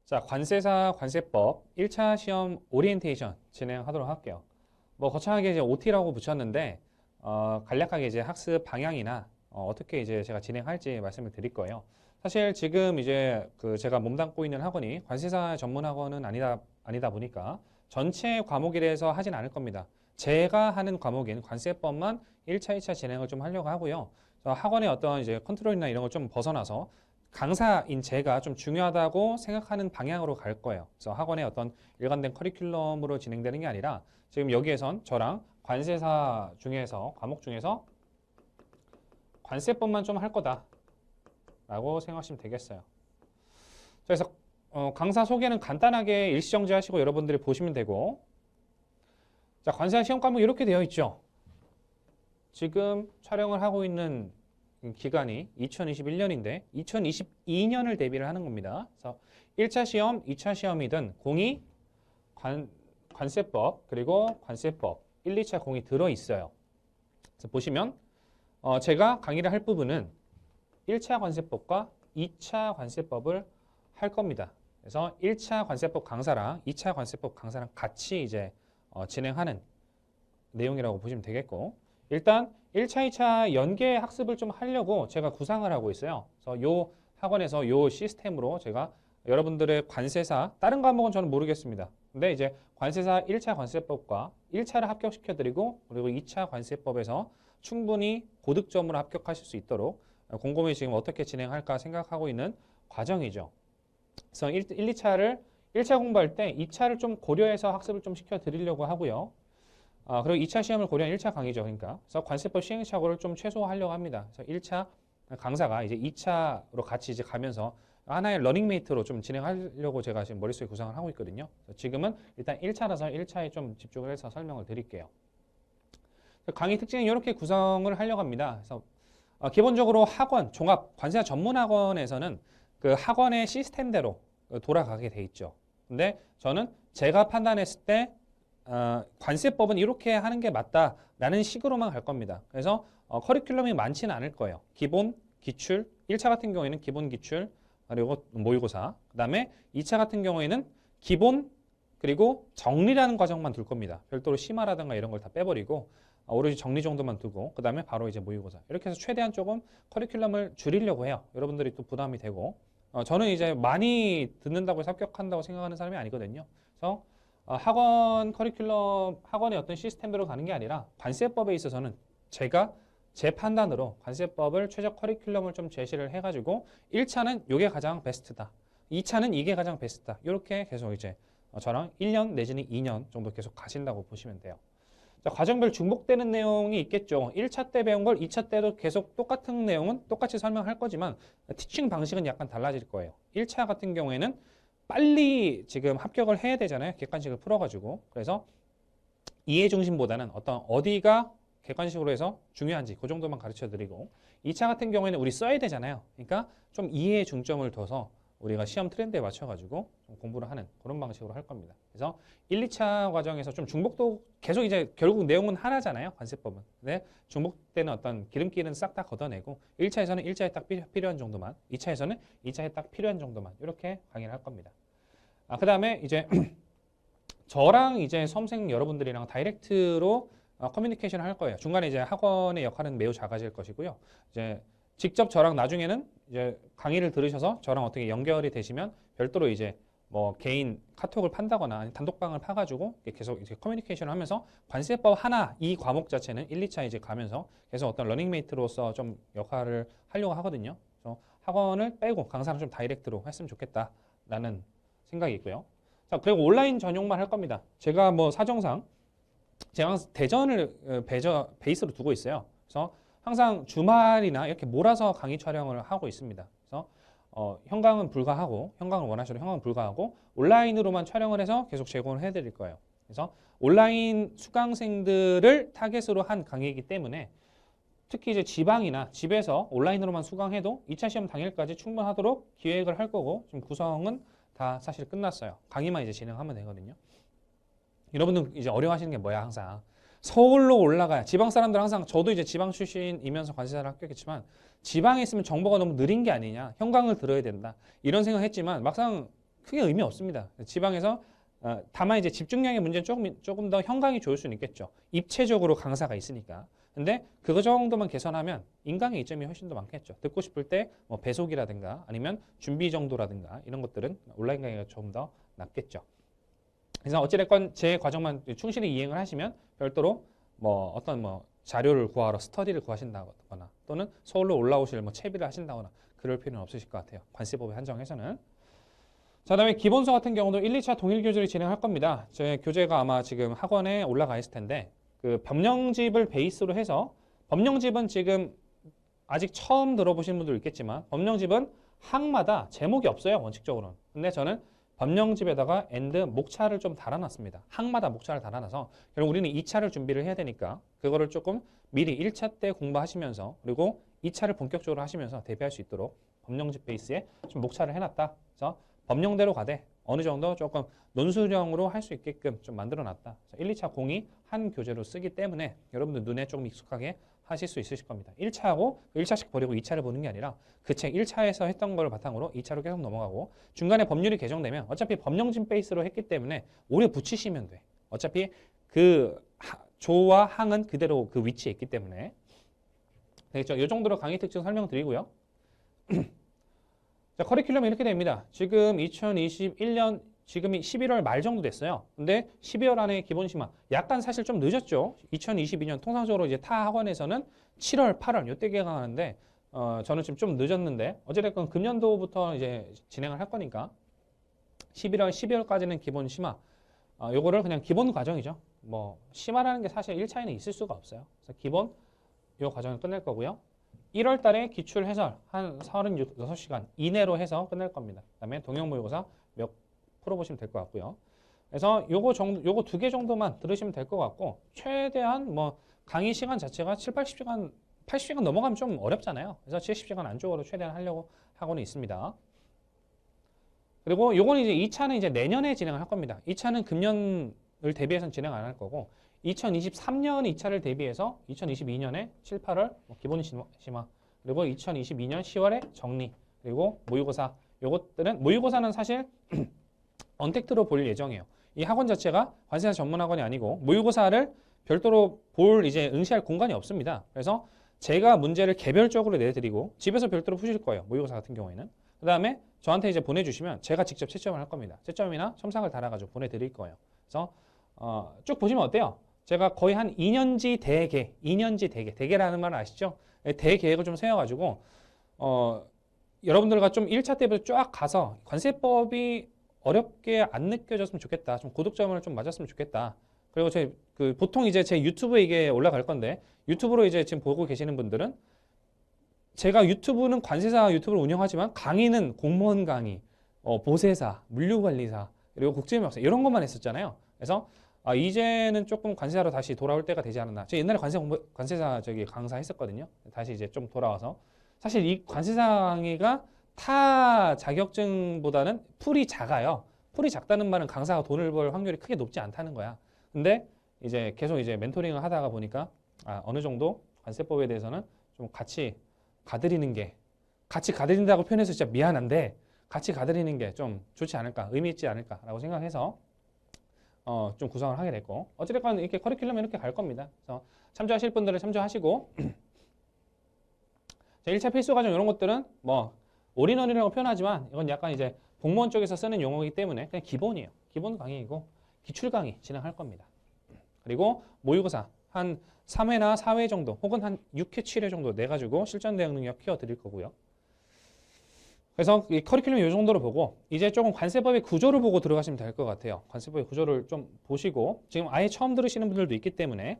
자, 관세사 관세법 1차 시험 오리엔테이션 진행하도록 할게요. 뭐 거창하게 이제 OT라고 붙였는데 간략하게 이제 학습 방향이나 어떻게 이제 제가 진행할지 말씀을 드릴 거예요. 사실 지금 이제 그 제가 몸담고 있는 학원이 관세사 전문 학원은 아니다 보니까 전체 과목에 대해서 하진 않을 겁니다. 제가 하는 과목인 관세법만 1차, 2차 진행을 좀 하려고 하고요. 학원의 어떤 이제 컨트롤이나 이런 걸 좀 벗어나서 강사인 제가 좀 중요하다고 생각하는 방향으로 갈 거예요. 그래서 학원의 어떤 일관된 커리큘럼으로 진행되는 게 아니라 지금 여기에선 저랑 관세사 중에서 과목 중에서 관세법만 좀 할 거다라고 생각하시면 되겠어요. 그래서 강사 소개는 간단하게 일시정지 하시고 여러분들이 보시면 되고, 자, 관세사 시험 과목 이렇게 되어 있죠. 지금 촬영을 하고 있는 기간이 2021년인데 2022년을 대비를 하는 겁니다. 그래서 1차 시험, 2차 시험이든 공이 관세법 그리고 관세법 1, 2차 공이 들어있어요. 그래서 보시면 제가 강의를 할 부분은 1차 관세법과 2차 관세법을 할 겁니다. 그래서 1차 관세법 강사랑 2차 관세법 강사랑 같이 이제 진행하는 내용이라고 보시면 되겠고, 일단 1차, 2차 연계 학습을 좀 하려고 제가 구상을 하고 있어요. 그래서 요 학원에서 요 시스템으로 제가 여러분들의 관세사, 다른 과목은 저는 모르겠습니다. 근데 이제 관세사 1차 관세법과 1차를 합격시켜드리고, 그리고 2차 관세법에서 충분히 고득점으로 합격하실 수 있도록 곰곰이 지금 어떻게 진행할까 생각하고 있는 과정이죠. 그래서 1, 2차를 1차 공부할 때 2차를 좀 고려해서 학습을 좀 시켜드리려고 하고요. 그리고 2차 시험을 고려한 1차 강의죠. 그러니까. 그래서 관세법 시행착오를 좀 최소화하려고 합니다. 그래서 1차 강사가 이제 2차로 같이 이제 가면서 하나의 러닝메이트로 좀 진행하려고 제가 지금 머릿속에 구상을 하고 있거든요. 지금은 일단 1차라서 1차에 좀 집중을 해서 설명을 드릴게요. 강의 특징은 이렇게 구성을 하려고 합니다. 그래서 기본적으로 학원, 종합, 관세사 전문 학원에서는 그 학원의 시스템대로 돌아가게 돼 있죠. 근데 저는 제가 판단했을 때 관세법은 이렇게 하는 게 맞다라는 식으로만 갈 겁니다. 그래서 커리큘럼이 많지는 않을 거예요. 기본, 기출, 1차 같은 경우에는 기본, 기출, 그리고 모의고사. 그 다음에 2차 같은 경우에는 기본, 그리고 정리라는 과정만 둘 겁니다. 별도로 심화라든가 이런 걸 다 빼버리고 오로지 정리 정도만 두고 그 다음에 바로 이제 모의고사. 이렇게 해서 최대한 조금 커리큘럼을 줄이려고 해요. 여러분들이 또 부담이 되고. 저는 이제 많이 듣는다고 해서 합격한다고 생각하는 사람이 아니거든요. 그래서 학원 커리큘럼, 학원의 어떤 시스템대로 가는 게 아니라 관세법에 있어서는 제가 제 판단으로 관세법을 최적 커리큘럼을 좀 제시를 해가지고 1차는 이게 가장 베스트다. 2차는 이게 가장 베스트다. 이렇게 계속 이제 저랑 1년 내지는 2년 정도 계속 가신다고 보시면 돼요. 자, 과정별 중복되는 내용이 있겠죠. 1차 때 배운 걸 2차 때도 계속 똑같은 내용은 똑같이 설명할 거지만 티칭 방식은 약간 달라질 거예요. 1차 같은 경우에는 빨리 지금 합격을 해야 되잖아요. 객관식을 풀어가지고. 그래서 이해 중심보다는 어디가 객관식으로 해서 중요한지 그 정도만 가르쳐 드리고, 2차 같은 경우에는 우리 써야 되잖아요. 그러니까 좀 이해에 중점을 둬서 우리가 시험 트렌드에 맞춰가지고 좀 공부를 하는 그런 방식으로 할 겁니다. 그래서 1, 2차 과정에서 좀 중복도 계속 이제 결국 내용은 하나잖아요. 관세법은. 근데 중복되는 어떤 기름기는 싹 다 걷어내고 1차에서는 1차에 딱 필요한 정도만, 2차에서는 2차에 딱 필요한 정도만 이렇게 강의를 할 겁니다. 그 다음에 이제 저랑 이제 수험생 여러분들이랑 다이렉트로 커뮤니케이션을 할 거예요. 중간에 이제 학원의 역할은 매우 작아질 것이고요. 이제 직접 저랑 나중에는 이제 강의를 들으셔서 저랑 어떻게 연결이 되시면 별도로 이제 뭐 개인 카톡을 판다거나 아니면 단독방을 파가지고 계속 이제 커뮤니케이션을 하면서 관세법 하나 이 과목 자체는 1, 2차 이제 가면서 계속 어떤 러닝메이트로서 좀 역할을 하려고 하거든요. 그래서 학원을 빼고 강사는 좀 다이렉트로 했으면 좋겠다라는 생각이 있고요. 자, 그리고 온라인 전용만 할 겁니다. 제가 뭐 사정상 제가 대전을 베이스로 두고 있어요. 그래서 항상 주말이나 이렇게 몰아서 강의 촬영을 하고 있습니다. 그래서 현강은 불가하고, 현강을 원하시면 현강은 불가하고 온라인으로만 촬영을 해서 계속 제공을 해드릴 거예요. 그래서 온라인 수강생들을 타겟으로 한 강의이기 때문에 특히 이제 지방이나 집에서 온라인으로만 수강해도 2차 시험 당일까지 충분하도록 기획을 할 거고, 지금 구성은 다 사실 끝났어요. 강의만 이제 진행하면 되거든요. 여러분들 이제 어려워하시는 게 뭐야, 항상. 서울로 올라가야. 지방 사람들 항상, 저도 이제 지방 출신이면서 관세사를 합격했지만 지방에 있으면 정보가 너무 느린 게 아니냐. 현강을 들어야 된다. 이런 생각했지만 막상 크게 의미 없습니다. 지방에서 다만 이제 집중력의 문제는 조금 더 형광이 좋을 수는 있겠죠. 입체적으로 강사가 있으니까. 근데 그거 정도만 개선하면 인강의 이점이 훨씬 더 많겠죠. 듣고 싶을 때 뭐 배속이라든가 아니면 준비 정도라든가 이런 것들은 온라인 강의가 좀 더 낫겠죠. 그래서 어찌됐건 제 과정만 충실히 이행을 하시면 별도로 뭐 어떤 뭐 자료를 구하러 스터디를 구하신다거나 또는 서울로 올라오실 뭐 채비를 하신다거나 그럴 필요는 없으실 것 같아요. 관세법에 한정해서는. 자, 다음에 기본서 같은 경우도 1, 2차 동일 교재를 진행할 겁니다. 제 교재가 아마 지금 학원에 올라가 있을 텐데 그 법령집을 베이스로 해서 법령집은 지금 아직 처음 들어보신 분들 있겠지만 법령집은 항마다 제목이 없어요. 원칙적으로는. 근데 저는 법령집에다가 and 목차를 좀 달아놨습니다. 항마다 목차를 달아놔서 결국 우리는 2차를 준비를 해야 되니까 그거를 조금 미리 1차 때 공부하시면서 그리고 2차를 본격적으로 하시면서 대비할 수 있도록 법령집 베이스에 좀 목차를 해놨다. 그래서 법령대로 가되 어느 정도 조금 논술형으로 할 수 있게끔 좀 만들어놨다. 1, 2차 공이 한 교재로 쓰기 때문에 여러분들 눈에 조금 익숙하게 하실 수 있으실 겁니다. 1차하고 1차씩 버리고 2차를 보는 게 아니라 그 책 1차에서 했던 걸 바탕으로 2차로 계속 넘어가고 중간에 법률이 개정되면 어차피 법령진 베이스로 했기 때문에 오래 붙이시면 돼. 어차피 그 조와 항은 그대로 그 위치에 있기 때문에 되겠죠. 이 정도로 강의 특징 설명드리고요. 자, 커리큘럼이 이렇게 됩니다. 지금 2021년 지금이 11월 말 정도 됐어요. 근데 12월 안에 기본 심화 약간 사실 좀 늦었죠. 2022년 통상적으로 이제 타 학원에서는 7월, 8월 요때 개강하는데 저는 지금 좀 늦었는데 어찌됐건 금년도부터 이제 진행을 할 거니까 11월, 12월까지는 기본 심화. 요거를 그냥 기본 과정이죠. 뭐 심화라는 게 사실 1차에는 있을 수가 없어요. 그래서 기본 요 과정을 끝낼 거고요. 1월 달에 기출 해설 한 36시간 이내로 해서 끝낼 겁니다. 그다음에 동영 모의고사 몇 풀어보시면 될 것 같고요. 그래서 요거 2개 정도만 들으시면 될 것 같고 최대한 뭐 강의 시간 자체가 7, 80시간 80시간 넘어가면 좀 어렵잖아요. 그래서 70시간 안쪽으로 최대한 하려고 하고는 있습니다. 그리고 요거는 이제 2차는 이제 내년에 진행을 할 겁니다. 2차는 금년을 대비해서는 진행 안 할 거고 2023년 2차를 대비해서 2022년에 7, 8월 기본 심화 그리고 2022년 10월에 정리 그리고 모의고사 요것들은 모의고사는 사실 언택트로 볼 예정이에요. 이 학원 자체가 관세사 전문 학원이 아니고 모의고사를 별도로 볼 이제 응시할 공간이 없습니다. 그래서 제가 문제를 개별적으로 내드리고 집에서 별도로 푸실 거예요. 모의고사 같은 경우에는. 그 다음에 저한테 이제 보내주시면 제가 직접 채점을 할 겁니다. 채점이나 첨삭을 달아가지고 보내드릴 거예요. 그래서 쭉 보시면 어때요? 제가 거의 한 2년지 대계라는 말 아시죠? 대계획을 좀 세워가지고 여러분들과 좀 1차 때부터 쫙 가서 관세법이 어렵게 안 느껴졌으면 좋겠다. 좀 고득점을 좀 맞았으면 좋겠다. 그리고 보통 이제 제 유튜브에 이게 올라갈 건데 유튜브로 이제 지금 보고 계시는 분들은 제가 유튜브는 관세사 유튜브를 운영하지만 강의는 공무원 강의, 보세사, 물류관리사, 그리고 국제협력사 이런 것만 했었잖아요. 그래서 이제는 조금 관세사로 다시 돌아올 때가 되지 않았나. 제가 옛날에 관세사 강사 했었거든요. 다시 이제 좀 돌아와서 사실 이 관세사 강의가 타 자격증보다는 풀이 작아요. 풀이 작다는 말은 강사가 돈을 벌 확률이 크게 높지 않다는 거야. 근데 이제 계속 이제 멘토링을 하다가 보니까 어느 정도 관세법에 대해서는 좀 같이 가드린다고 표현해서 진짜 미안한데 같이 가드리는 게 좀 좋지 않을까, 의미 있지 않을까라고 생각해서 좀 구성을 하게 됐고 어찌됐건 이렇게 커리큘럼이 이렇게 갈 겁니다. 그래서 참조하실 분들은 참조하시고 1차 필수 과정 이런 것들은 뭐 올인원이라고 표현하지만 이건 약간 이제 공무원 쪽에서 쓰는 용어이기 때문에 그냥 기본이에요. 기본 강의이고 기출 강의 진행할 겁니다. 그리고 모의고사 한 3회나 4회 정도 혹은 한 6회, 7회 정도 내가지고 실전 대응 능력 키워드릴 거고요. 그래서 이 커리큘럼 이 정도로 보고 이제 조금 관세법의 구조를 보고 들어가시면 될 것 같아요. 관세법의 구조를 좀 보시고 지금 아예 처음 들으시는 분들도 있기 때문에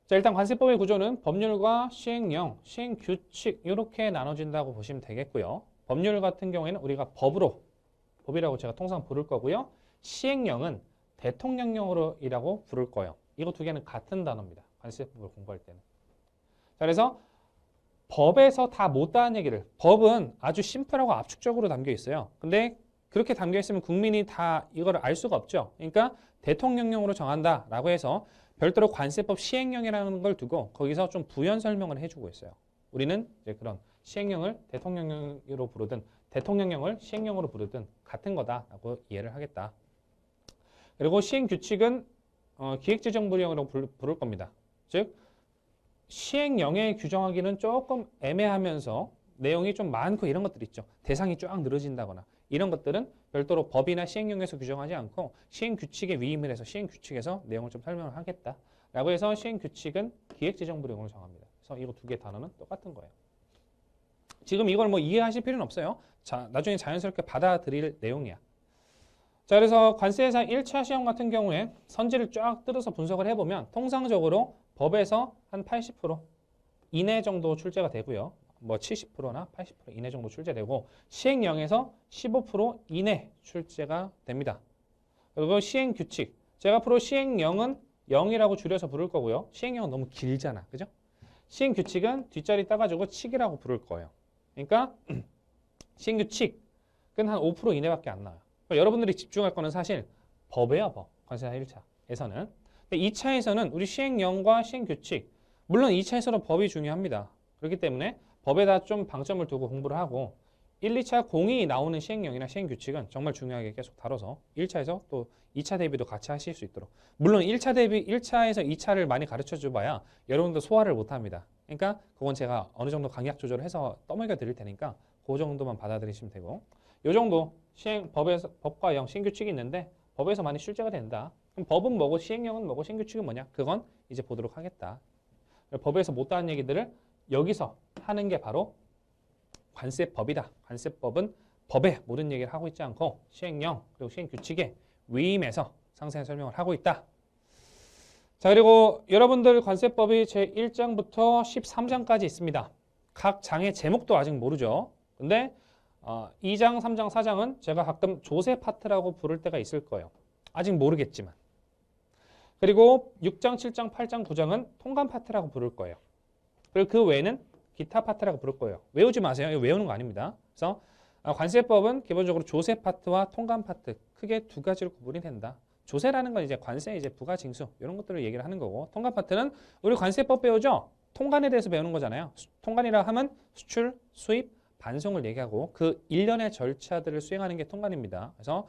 자, 일단 관세법의 구조는 법률과 시행령, 시행규칙 이렇게 나눠진다고 보시면 되겠고요. 법률 같은 경우에는 우리가 법이라고 제가 통상 부를 거고요. 시행령은 대통령령으로이라고 부를 거예요. 이거 두 개는 같은 단어입니다. 관세법을 공부할 때는. 자, 그래서 법에서 다 못다한 얘기를 법은 아주 심플하고 압축적으로 담겨 있어요. 근데 그렇게 담겨 있으면 국민이 다 이걸 알 수가 없죠. 그러니까 대통령령으로 정한다라고 해서 별도로 관세법 시행령이라는 걸 두고 거기서 좀 부연 설명을 해주고 있어요. 우리는 이제 그런 시행령을 대통령령으로 부르든 대통령령을 시행령으로 부르든 같은 거다라고 이해를 하겠다. 그리고 시행규칙은 기획재정부령으로 부를 겁니다. 즉 시행령에 규정하기는 조금 애매하면서 내용이 좀 많고 이런 것들 있죠. 대상이 쫙 늘어진다거나 이런 것들은 별도로 법이나 시행령에서 규정하지 않고 시행규칙에 위임을 해서 시행규칙에서 내용을 좀 설명을 하겠다. 라고 해서 시행규칙은 기획재정부령으로 정합니다. 그래서 이거 두 개 단어는 똑같은 거예요. 지금 이걸 뭐 이해하실 필요는 없어요. 자, 나중에 자연스럽게 받아들일 내용이야. 자, 그래서 관세회사 1차 시험 같은 경우에 선지를 쫙 뜯어서 분석을 해보면 통상적으로 법에서 한 80% 이내 정도 출제가 되고요. 뭐 70%나 80% 이내 정도 출제되고 시행령에서 15% 이내 출제가 됩니다. 그리고 시행규칙. 제가 앞으로 시행령은 0이라고 줄여서 부를 거고요. 시행령은 너무 길잖아. 그죠? 시행규칙은 뒷자리 따가지고 칙이라고 부를 거예요. 그러니까 시행규칙은 한 5% 이내밖에 안 나와요. 그러니까 여러분들이 집중할 거는 사실 법이에요. 법. 관세사 1차에서는. 근데 2차에서는 우리 시행령과 시행규칙. 물론 2차에서는 법이 중요합니다. 그렇기 때문에 법에다 좀 방점을 두고 공부를 하고 1, 2차 공이 나오는 시행령이나 시행규칙은 정말 중요하게 계속 다뤄서 1차에서 또 2차 대비도 같이 하실 수 있도록. 물론 1차 대비 1차에서 2차를 많이 가르쳐 줘봐야 여러분들 소화를 못 합니다. 그러니까 그건 제가 어느 정도 강약 조절을 해서 떠먹여 드릴 테니까 그 정도만 받아들이시면 되고 요 정도 법과 영 시행규칙이 있는데 법에서 많이 출제가 된다. 그럼 법은 뭐고 시행령은 뭐고 시행규칙은 뭐냐? 그건 이제 보도록 하겠다. 법에서 못다한 얘기들을 여기서 하는 게 바로 관세법이다. 관세법은 법에 모든 얘기를 하고 있지 않고 시행령 그리고 시행규칙에 위임해서 상세한 설명을 하고 있다. 자, 그리고 여러분들 관세법이 제1장부터 13장까지 있습니다. 각 장의 제목도 아직 모르죠. 근데 2장, 3장, 4장은 제가 가끔 조세 파트라고 부를 때가 있을 거예요. 아직 모르겠지만. 그리고 6장, 7장, 8장, 9장은 통관 파트라고 부를 거예요. 그리고 그 외에는 기타 파트라고 부를 거예요. 외우지 마세요. 이거 외우는 거 아닙니다. 그래서 관세법은 기본적으로 조세 파트와 통관 파트 크게 두 가지로 구분이 된다. 조세라는 건 이제 관세, 이제 부가징수 이런 것들을 얘기를 하는 거고 통관 파트는 우리 관세법 배우죠. 통관에 대해서 배우는 거잖아요. 통관이라 하면 수출, 수입, 반송을 얘기하고 그 일련의 절차들을 수행하는 게 통관입니다. 그래서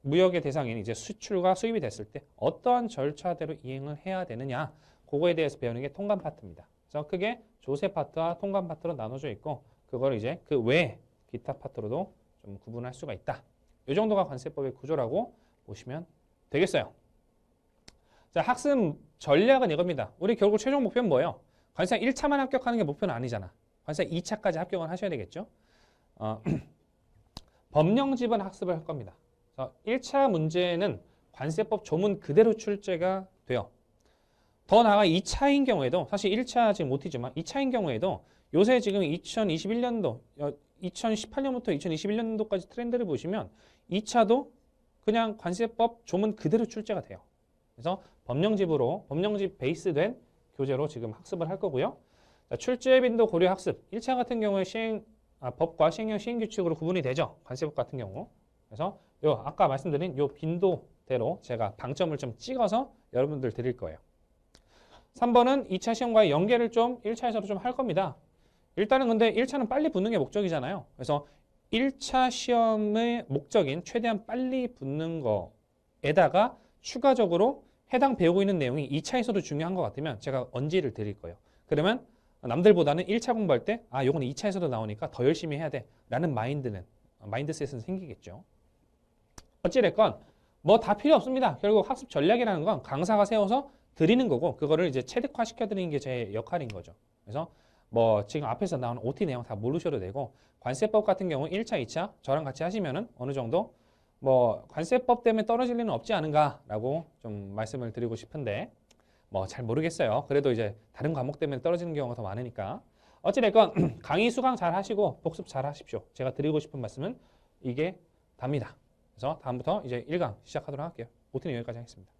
무역의 대상인 이제 수출과 수입이 됐을 때 어떠한 절차대로 이행을 해야 되느냐 그거에 대해서 배우는 게 통관 파트입니다. 그래서 크게 조세 파트와 통관 파트로 나눠져 있고 그걸 이제 그 외 기타 파트로도 좀 구분할 수가 있다. 이 정도가 관세법의 구조라고 보시면 되겠어요. 자, 학습 전략은 이겁니다. 우리 결국 최종 목표는 뭐예요? 관세 1차만 합격하는 게 목표는 아니잖아. 관세 2차까지 합격을 하셔야 되겠죠. 법령집은 학습을 할 겁니다. 1차 문제는 관세법 조문 그대로 출제가 돼요. 더 나아가 2차인 경우에도 사실 1차 지금 못이지만 2차인 경우에도 요새 지금 2021년도 2018년부터 2021년도까지 트렌드를 보시면 2차도 그냥 관세법 조문 그대로 출제가 돼요. 그래서 법령집 베이스된 교재로 지금 학습을 할 거고요. 자, 출제 빈도 고려 학습 1차 같은 경우에 법과 시행령 시행규칙으로 구분이 되죠. 관세법 같은 경우. 그래서 아까 말씀드린 요 빈도대로 제가 방점을 좀 찍어서 여러분들 드릴 거예요. 3번은 2차 시험과의 연계를 좀 1차에서도 좀 할 겁니다. 일단은 근데 1차는 빨리 붙는 게 목적이잖아요. 그래서 1차 시험의 목적인 최대한 빨리 붙는 거에다가 추가적으로 해당 배우고 있는 내용이 2차에서도 중요한 것 같으면 제가 언지를 드릴 거예요. 그러면 남들보다는 1차 공부할 때 요건 2차에서도 나오니까 더 열심히 해야 돼 라는 마인드셋은 생기겠죠. 어찌됐건 뭐 다 필요 없습니다. 결국 학습 전략이라는 건 강사가 세워서 드리는 거고 그거를 이제 체득화 시켜드리는 게 제 역할인 거죠. 그래서 뭐 지금 앞에서 나온 OT 내용 다 모르셔도 되고 관세법 같은 경우 1차, 2차 저랑 같이 하시면은 어느 정도 뭐 관세법 때문에 떨어질 일은 없지 않은가라고 좀 말씀을 드리고 싶은데 뭐 잘 모르겠어요. 그래도 이제 다른 과목 때문에 떨어지는 경우가 더 많으니까 어찌됐건 강의 수강 잘 하시고 복습 잘 하십시오. 제가 드리고 싶은 말씀은 이게 답니다. 그래서 다음부터 이제 1강 시작하도록 할게요. OT는 여기까지 하겠습니다.